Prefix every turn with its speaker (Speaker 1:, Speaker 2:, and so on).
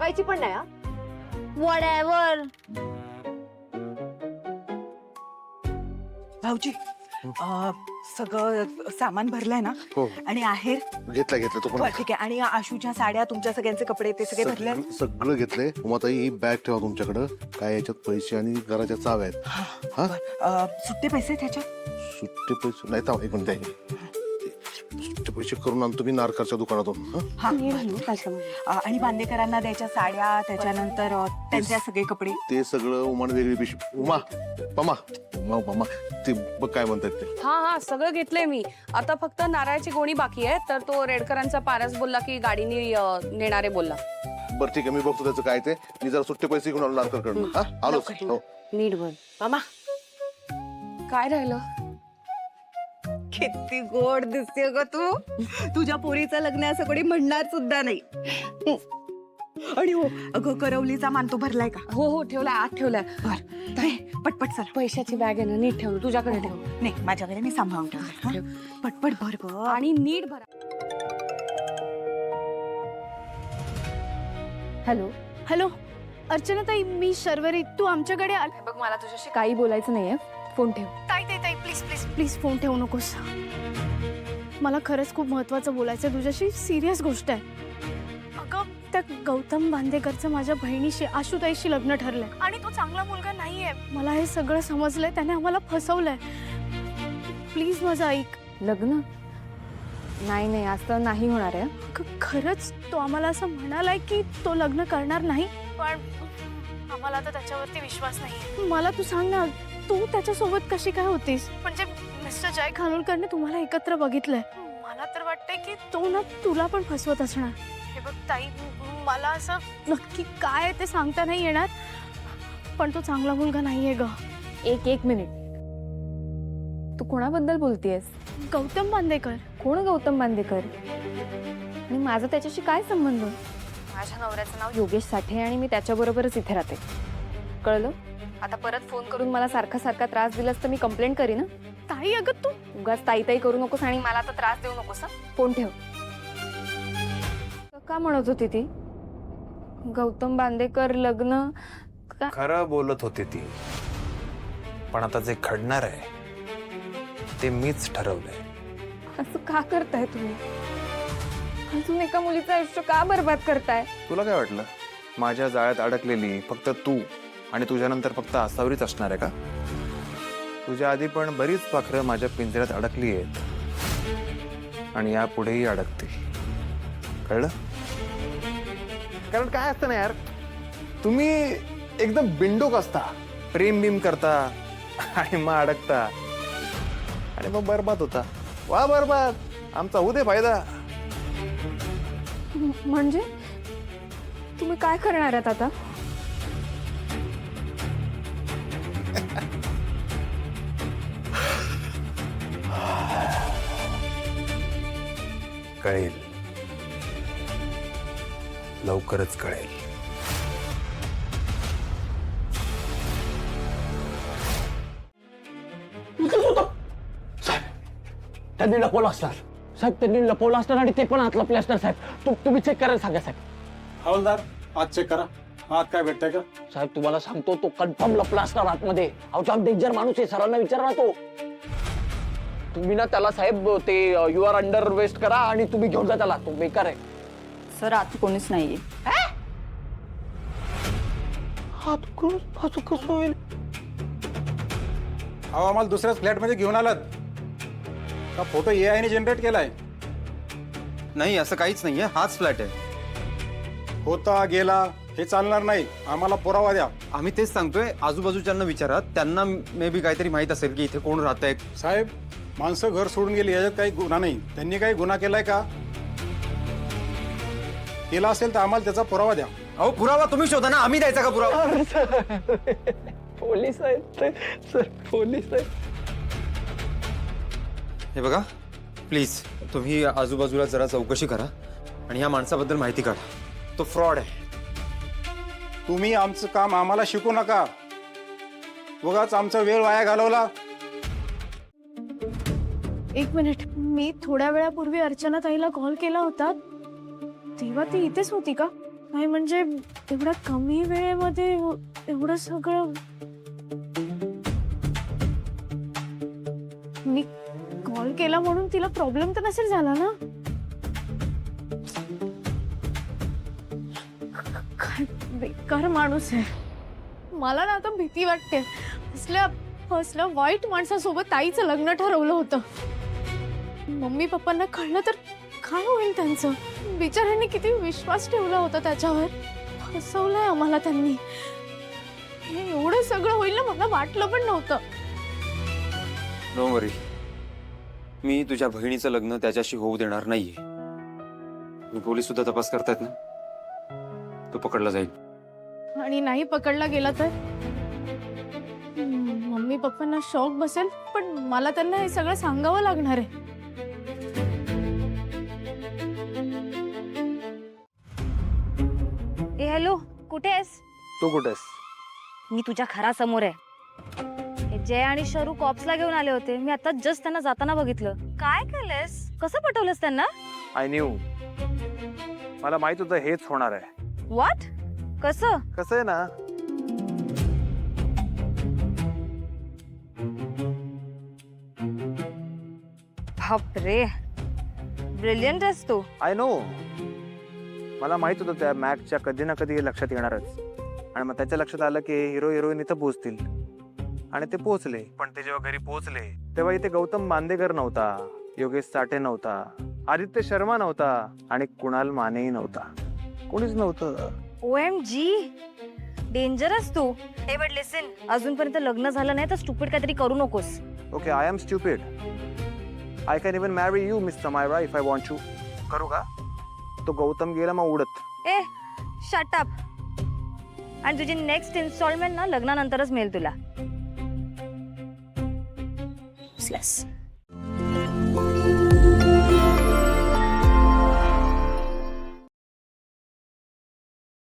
Speaker 1: बघायची पण नाही.
Speaker 2: व्हॉटएव्हर.
Speaker 3: भाऊजी सगळं सामान भरलंय ना?
Speaker 4: हो.
Speaker 3: आणि आहेर
Speaker 4: घेतलं तो पण.
Speaker 3: बरं, ठीक आहे. आणि आशूच्या साड्या, तुमच्या सगळ्यांचे कपडे ते सगळे भरले?
Speaker 4: सगळं घेतलंय. उमाताई ही बॅग ठेवा तुमच्याकडं. काय याच्यात पैसे आणि घराच्या चाव्या आहेत. हा
Speaker 3: सुट्टे पैसे त्याच्यात?
Speaker 4: सुट्टे पैसे नाही. थांब एक मिनिट. सुट्टे पैसे करून आणतो मी नारकारच्या दुकानातून.
Speaker 3: हा. आणि बांदेकरांना द्यायच्या साड्या, त्याच्यानंतर त्यांच्या सगळे कपडे.
Speaker 4: ते सगळं उमाने वेगळी पिशवी. उमा पमा ते बघ काय म्हणतात ते.
Speaker 5: हा सगळं घेतलंय मी. आता फक्त नारळाची गोणी बाकी आहे. तर तो रेडकरांचा पारस बोलला की गाडीने नेणारे बोलला.
Speaker 4: बरं ठीक आहे, मी बघतो त्याचं काय ते. मी जरा सुट्टे पैसे घेऊन आलो नारकरकडून. हा आलो. हो
Speaker 5: नीट बोल.
Speaker 1: मामा
Speaker 5: काय राहिलं?
Speaker 3: किती गोड दिसते ग तू. तुझ्या पोरीचं लग्न असं कोणी म्हणणार सुद्धा नाही. आणि हो अगं, करवलीचा मानतो भरलाय का?
Speaker 5: हो ठेवलाय, आत ठेवलाय.
Speaker 3: पटपट चल.
Speaker 5: पैशाची बॅग आहे ना, नीट ठेव. तुझ्याकडे ठेव.
Speaker 3: नाही, माझ्याकडे मी सांभाळून ठेवते. पटपट भर ग.
Speaker 5: आणि नीट भरा.
Speaker 2: हॅलो हॅलो अर्चना ताई, मी शर्वरी. तू आमच्याकडे आल.
Speaker 5: बघ, मला तुझ्याशी काही बोलायचं नाहीये. फोन ठेव.
Speaker 2: ताई ताई ताई प्लीज प्लीज प्लीज फोन ठेवू नकोस. मला खरंच खूप महत्वाचं बोलायचं आहे तुझ्याशी. सिरियस गोष्ट आहे. अगं, त्या गौतम बांदेकरचं माझ्या बहिणीशी आशुताईशी लग्न ठरलंय आणि तो चांगला मुलगा नाहीये. मला हे सगळं समजलंय. त्याने आम्हाला फसवलंय. प्लीज माझं ऐक.
Speaker 5: लग्न नाही, असं नाही होणार आहे.
Speaker 2: खरंच तो आम्हाला असं म्हणालाय की तो लग्न करणार नाही. पण आम्हाला आता त्याच्यावरती विश्वास नाही. मला तू सांग ना, तू त्याच्यासोबत कशी काय होतीस? म्हणजे मिस्टर जय खानोलकरने तुम्हाला एकत्र बघितलंय. मला तर वाटतंय की तो ना तुला पण फसवत असणार. हे बघ ताई, मला असं नक्की काय ते सांगता नाही येणार, पण तो चांगला मुलगा नाहीये ग.
Speaker 5: एक मिनिट. तू कोणाबद्दल बोलतेयस?
Speaker 2: गौतम बांदेकर.
Speaker 5: कोण गौतम बांदेकर? आणि माझा त्याच्याशी काय संबंध? माझ्या नवऱ्याचं नाव योगेश साठे आणि मी त्याच्याबरोबरच इथे राहते. कळलं? आता परत फोन करून मला सारखा त्रास दिलास तर मी कंप्लेंट करीन ना.
Speaker 2: ताई अगं, तू
Speaker 5: उगाच ताई करू नकोस आणि मला आता त्रास देऊ नकोस. फोन ठेव. का म्हणत होती ती? गौतम बांदेकर लग्न?
Speaker 6: खरं बोलत होती ती, पण आता जे घडणार आहे ते मीच ठरवलंय.
Speaker 5: असं का करताय तुम्ही? अजून एका मुलीचं आयुष्य का बर्बाद करताय?
Speaker 6: तुला काय वाटलं माझ्या जाळ्यात अडकलेली फक्त तू आणि तुझ्यानंतर फक्त आसावरीच असणार आहे का? तुझ्या आधी पण बरीच पाखरं माझ्या पिंजऱ्यात अडकली आहेत आणि यापुढेही अडकते. कळलं? कारण काय असतं ना यार, तुम्ही एकदम बिंडूक असता, प्रेम बिम करता आणि मग अडकता आणि मग बर्बाद होता. वा बर्बाद, आमचा होऊ दे फायदा.
Speaker 5: म्हणजे तुम्ही काय करणार आहात आता?
Speaker 6: कळेल, लवकरच कळेल.
Speaker 7: त्यांनी लपवलं असणार साहेब. त्यांनी लपवलं असणार आणि ते पण आत लपले असणार साहेब. तुम्ही चेक करायला सांगा साहेब.
Speaker 8: हवालदार, आत चेक करा. आत काय भेटतंय का?
Speaker 7: साहेब तुम्हाला सांगतो, तो कन्फर्म लपला असणार आतमध्ये. अहो जाम डेंजर माणूस आहे, सरांना विचारा तो. तुम्ही ना त्याला साहेब ते यू आर अंडर वेस्ट करा आणि तुम्ही घेऊन जा त्याला. तो बेकार आहे
Speaker 3: सर. आत कोणीच नाहीये.
Speaker 7: असं कसं होईल?
Speaker 8: अहो, आम्हाला दुसऱ्याच फ्लॅटमध्ये घेऊन आलात का? फोटो AI ने जनरेट केलाय?
Speaker 9: नाही, असं काहीच नाहीये. हाच फ्लॅट आहे.
Speaker 8: होता गेला हे चालणार नाही. आम्हाला पुरावा द्या.
Speaker 9: आम्ही तेच सांगतोय. आजूबाजूच्यांना विचारा, त्यांना मे बी काहीतरी माहित असेल की इथे कोण राहतंय.
Speaker 8: साहेब, माणसं घर सोडून गेली, याच्यात काही गुन्हा नाही. त्यांनी काही गुन्हा केलाय का? केला असेल तर आम्हाला त्याचा पुरावा द्या.
Speaker 9: अहो, पुरावा तुम्ही शोधा ना, आम्ही द्यायचा का पुरावा?
Speaker 7: पोलीस आहेत सर, पोलीस आहेत.
Speaker 9: हे बघा, प्लीज तुम्ही आजूबाजूला जरा चौकशी करा आणि या माणसाबद्दल माहिती काढा. तो फ्रॉड आहे.
Speaker 8: तुम्ही आमचं काम आम्हाला शिकू नका. उगाच आमचा वेळ वाया घालवला.
Speaker 2: एक मिनिट. मी थोड्या वेळापूर्वी अर्चना ताईला कॉल केला होता, तेव्हा ती इथेच होती का? नाही म्हणजे एवढ्या कमी वेळेमध्ये एवढं सगळं. मी कॉल केला म्हणून तिला प्रॉब्लेम तर नसेल झाला ना? काय बेकार माणूस आहे. मला ना आता भीती वाटते. असल्या वाईट माणसासोबत ताईचं लग्न ठरवलं होतं. मम्मी पप्पांना कळलं तर काय होईल त्यांचं? बिचाऱ्यांनी किती विश्वास ठेवला होता त्याच्यावर. फसवलंय आम्हाला त्यांनी. हे एवढं सगळं होईल ना मला वाटलं पण नव्हतं.
Speaker 9: डोंट वरी, मी तुझ्या बहिणीचं लग्न त्याच्याशी होऊ देणार नाहीये. मी पोलीस सुद्धा तपास करतायत ना, तो पकडला जाईल.
Speaker 2: आणि नाही पकडला गेला तर मम्मी पप्पांना शॉक बसेल. पण मला त्यांना हे सगळं सांगावं लागणार आहे.
Speaker 1: ए हॅलो, कुठे आहेस?
Speaker 6: तू कुठेस?
Speaker 1: मी तुझ्या घरासमोर आहे. हे जय आणि शरू कॉप्सला घेऊन आले होते. मी आता जस्ट त्यांना जाताना बघितलं. काय केलंस? कसं पटवलंस त्यांना?
Speaker 6: I new. मला माहित होतं हेच होणार आहे.
Speaker 1: व्हॉट? कसं?
Speaker 6: कसं आहे ना,
Speaker 1: बापरे, ब्रिलियंट आहेस तू.
Speaker 6: I know. मला माहित होतं त्या मॅकच्या कधी ना कधी हे लक्षात येणारच. आणि मग त्याच्या लक्षात आलं की हिरो हिरोईन इथं पोहोचतील. आणि ते पोहोचले. पण ते जेव्हा घरी पोहोचले तेव्हा इथे गौतम बांदेकर नव्हता, योगेश साठे नव्हता, आदित्य शर्मा नव्हता आणि कुणाल मानेही नव्हता. कोणीच नव्हतं.
Speaker 1: OMG, डेंजरस तू. हे बट लिसन, अजूनपर्यंत लग्न झालं नाही तर स्टुपिड काहीतरी करू नकोस.
Speaker 6: Okay, I am stupid. I can even marry you mister Myra if I want to. करू का? तो गौतम गेला मग उडत.
Speaker 1: ए, शट अप. आणि तुझी नेक्स्ट इन्स्टॉलमेंट ना लग्नानंतरच मिळेल तुला. Useless.